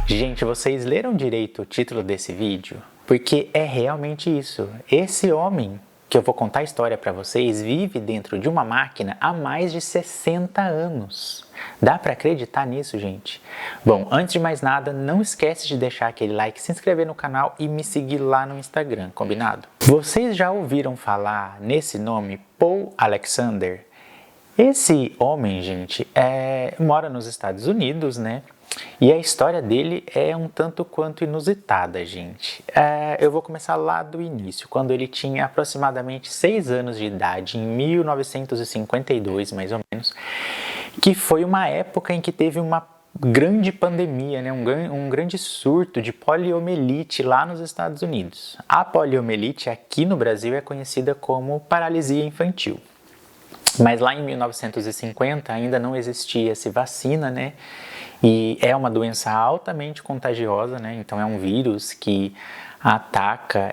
Gente, vocês leram direito o título desse vídeo? Porque é realmente isso. Esse homem que eu vou contar a história para vocês vive dentro de uma máquina há mais de 60 anos. Dá para acreditar nisso, gente? Bom, antes de mais nada, não esquece de deixar aquele like, se inscrever no canal e me seguir lá no Instagram, combinado? Vocês já ouviram falar nesse nome Paul Alexander? Esse homem, gente, mora nos Estados Unidos, né? E a história dele é um tanto quanto inusitada, gente. Eu vou começar lá do início, quando ele tinha aproximadamente 6 anos de idade, em 1952, mais ou menos, que foi uma época em que teve uma grande pandemia, né? um grande surto de poliomielite lá nos Estados Unidos. A poliomielite aqui no Brasil é conhecida como paralisia infantil. Mas lá em 1950 ainda não existia essa vacina, né? E é uma doença altamente contagiosa, né? Então é um vírus que ataca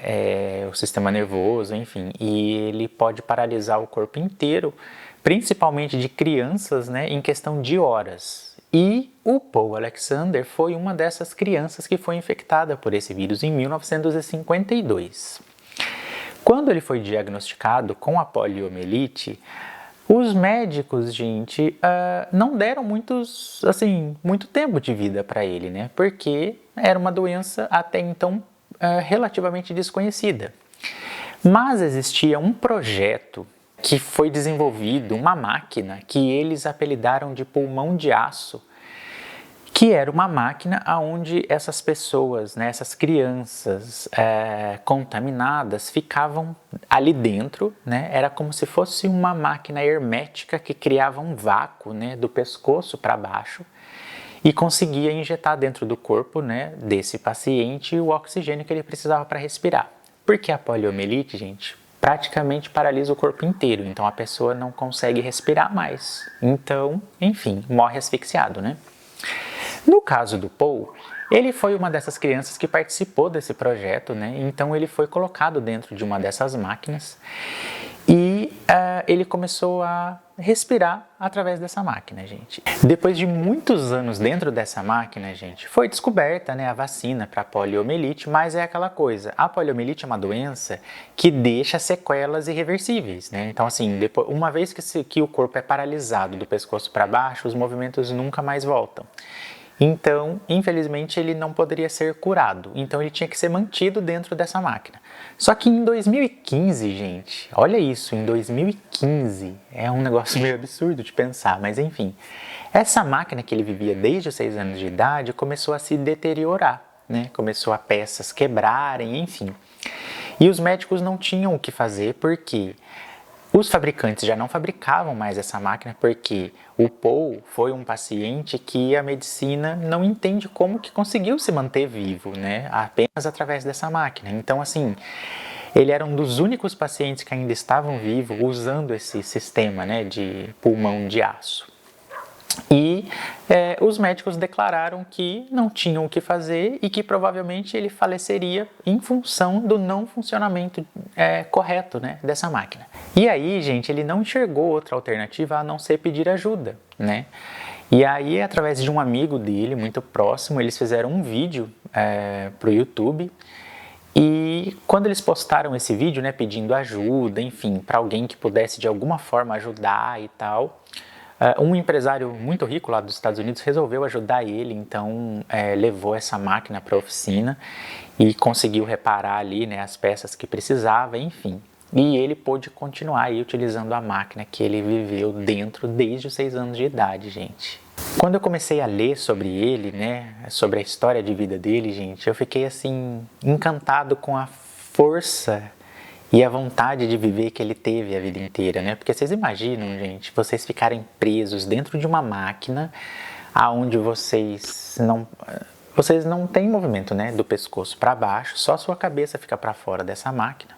o sistema nervoso, enfim, e ele pode paralisar o corpo inteiro, principalmente de crianças, né? Em questão de horas. E o Paul Alexander foi uma dessas crianças que foi infectada por esse vírus em 1952. Quando ele foi diagnosticado com a poliomielite, os médicos, gente, não deram muito tempo de vida para ele, né? Porque era uma doença até então relativamente desconhecida. Mas existia um projeto que foi desenvolvido, uma máquina que eles apelidaram de pulmão de aço, que era uma máquina onde essas pessoas, né, essas crianças contaminadas ficavam ali dentro, né, era como se fosse uma máquina hermética que criava um vácuo, né, do pescoço para baixo e conseguia injetar dentro do corpo, né, desse paciente o oxigênio que ele precisava para respirar. Porque a poliomielite, gente, praticamente paralisa o corpo inteiro, então a pessoa não consegue respirar mais. Então, enfim, morre asfixiado, né? No caso do Paul, ele foi uma dessas crianças que participou desse projeto, né? Então ele foi colocado dentro de uma dessas máquinas e ele começou a respirar através dessa máquina, gente. Depois de muitos anos dentro dessa máquina, gente, foi descoberta, né, a vacina para a poliomielite, mas é aquela coisa, a poliomielite é uma doença que deixa sequelas irreversíveis, né? Então assim, uma vez que o corpo é paralisado do pescoço para baixo, os movimentos nunca mais voltam. Então, infelizmente, ele não poderia ser curado. Então, ele tinha que ser mantido dentro dessa máquina. Só que em 2015, gente, olha isso, em 2015, é um negócio meio absurdo de pensar, mas enfim. Essa máquina que ele vivia desde os 6 anos de idade começou a se deteriorar, né? Começou a peças quebrarem, enfim. E os médicos não tinham o que fazer porque os fabricantes já não fabricavam mais essa máquina porque o Paul foi um paciente que a medicina não entende como que conseguiu se manter vivo, né? Apenas através dessa máquina. Então, assim, ele era um dos únicos pacientes que ainda estavam vivos usando esse sistema, né, de pulmão de aço. E os médicos declararam que não tinham o que fazer e que provavelmente ele faleceria em função do não funcionamento correto, né, dessa máquina. E aí, gente, ele não enxergou outra alternativa a não ser pedir ajuda, né? E aí, através de um amigo dele, muito próximo, eles fizeram um vídeo para o YouTube. E quando eles postaram esse vídeo, né, pedindo ajuda, enfim, para alguém que pudesse de alguma forma ajudar e tal, um empresário muito rico lá dos Estados Unidos resolveu ajudar ele, então levou essa máquina para a oficina e conseguiu reparar ali, né, as peças que precisava, enfim. E ele pôde continuar aí utilizando a máquina que ele viveu dentro desde os 6 anos de idade, gente. Quando eu comecei a ler sobre ele, né, sobre a história de vida dele, gente, eu fiquei assim encantado com a força e a vontade de viver que ele teve a vida inteira, né? Porque vocês imaginam, gente, vocês ficarem presos dentro de uma máquina aonde vocês não têm movimento, né, do pescoço para baixo, só sua cabeça fica para fora dessa máquina.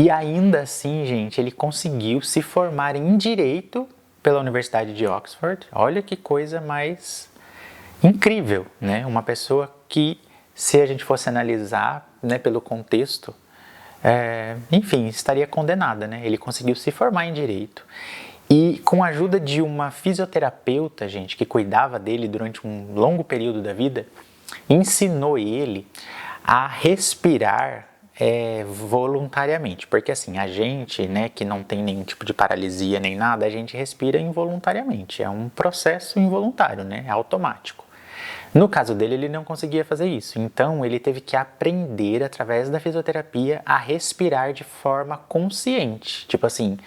E ainda assim, gente, ele conseguiu se formar em Direito pela Universidade de Oxford. Olha que coisa mais incrível, né? Uma pessoa que, se a gente fosse analisar, né, pelo contexto, enfim, estaria condenada, né? Ele conseguiu se formar em Direito E com a ajuda de uma fisioterapeuta, gente, que cuidava dele durante um longo período da vida, ensinou ele a respirar voluntariamente. Porque assim, a gente, né, que não tem nenhum tipo de paralisia nem nada, a gente respira involuntariamente. É um processo involuntário, né, é automático. No caso dele, ele não conseguia fazer isso. Então, ele teve que aprender, através da fisioterapia, a respirar de forma consciente. Tipo assim,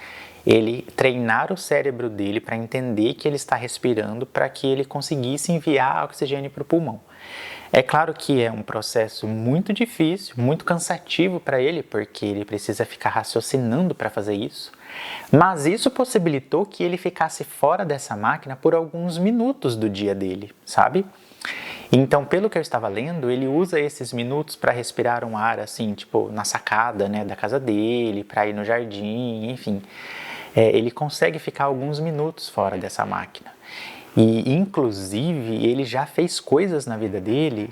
ele treinar o cérebro dele para entender que ele está respirando para que ele conseguisse enviar oxigênio para o pulmão. É claro que é um processo muito difícil, muito cansativo para ele, porque ele precisa ficar raciocinando para fazer isso. Mas isso possibilitou que ele ficasse fora dessa máquina por alguns minutos do dia dele, sabe? Então, pelo que eu estava lendo, ele usa esses minutos para respirar um ar assim, tipo, na sacada, né, da casa dele, para ir no jardim, enfim. Ele consegue ficar alguns minutos fora dessa máquina. E, inclusive, ele já fez coisas na vida dele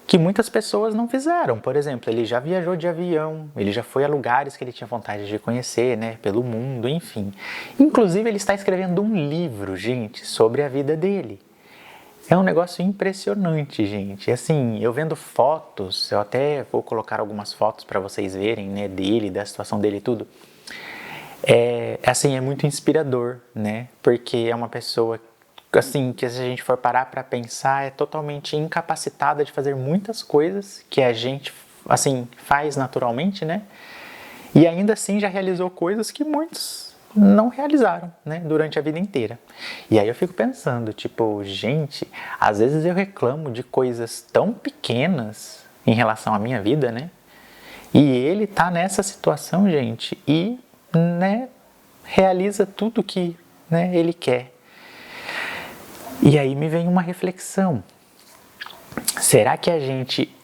que muitas pessoas não fizeram. Por exemplo, ele já viajou de avião, ele já foi a lugares que ele tinha vontade de conhecer, né, pelo mundo, enfim. Inclusive, ele está escrevendo um livro, gente, sobre a vida dele. É um negócio impressionante, gente. Assim, eu vendo fotos, eu até vou colocar algumas fotos para vocês verem, né, dele, da situação dele e tudo. Assim, é muito inspirador, né? Porque é uma pessoa, assim, que se a gente for parar para pensar, é totalmente incapacitada de fazer muitas coisas que a gente, assim, faz naturalmente, né? E ainda assim já realizou coisas que muitos não realizaram, né, durante a vida inteira. E aí eu fico pensando, tipo, gente, às vezes eu reclamo de coisas tão pequenas em relação à minha vida, né? E ele tá nessa situação, gente, e, né, realiza tudo que, né, ele quer. E aí me vem uma reflexão. Será que a gente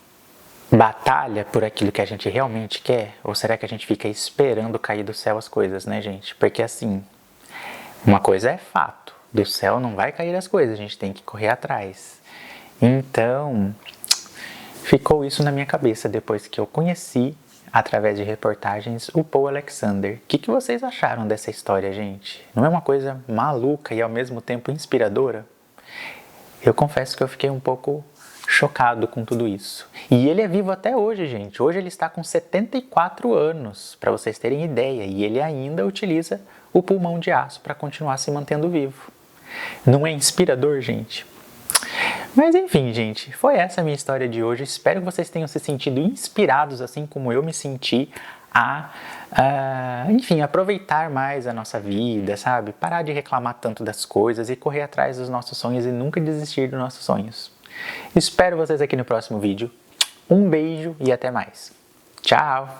batalha por aquilo que a gente realmente quer? Ou será que a gente fica esperando cair do céu as coisas, né, gente? Porque assim, uma coisa é fato, do céu não vai cair as coisas, a gente tem que correr atrás. Então, ficou isso na minha cabeça depois que eu conheci, através de reportagens, o Paul Alexander. O que vocês acharam dessa história, gente? Não é uma coisa maluca e ao mesmo tempo inspiradora? Eu confesso que eu fiquei um pouco chocado com tudo isso. E ele é vivo até hoje, gente. Hoje ele está com 74 anos, para vocês terem ideia. E ele ainda utiliza o pulmão de aço para continuar se mantendo vivo. Não é inspirador, gente? Mas enfim, gente, foi essa a minha história de hoje. Espero que vocês tenham se sentido inspirados, assim como eu me senti, enfim, aproveitar mais a nossa vida, sabe? Parar de reclamar tanto das coisas e correr atrás dos nossos sonhos e nunca desistir dos nossos sonhos. Espero vocês aqui no próximo vídeo. Um beijo e até mais. Tchau!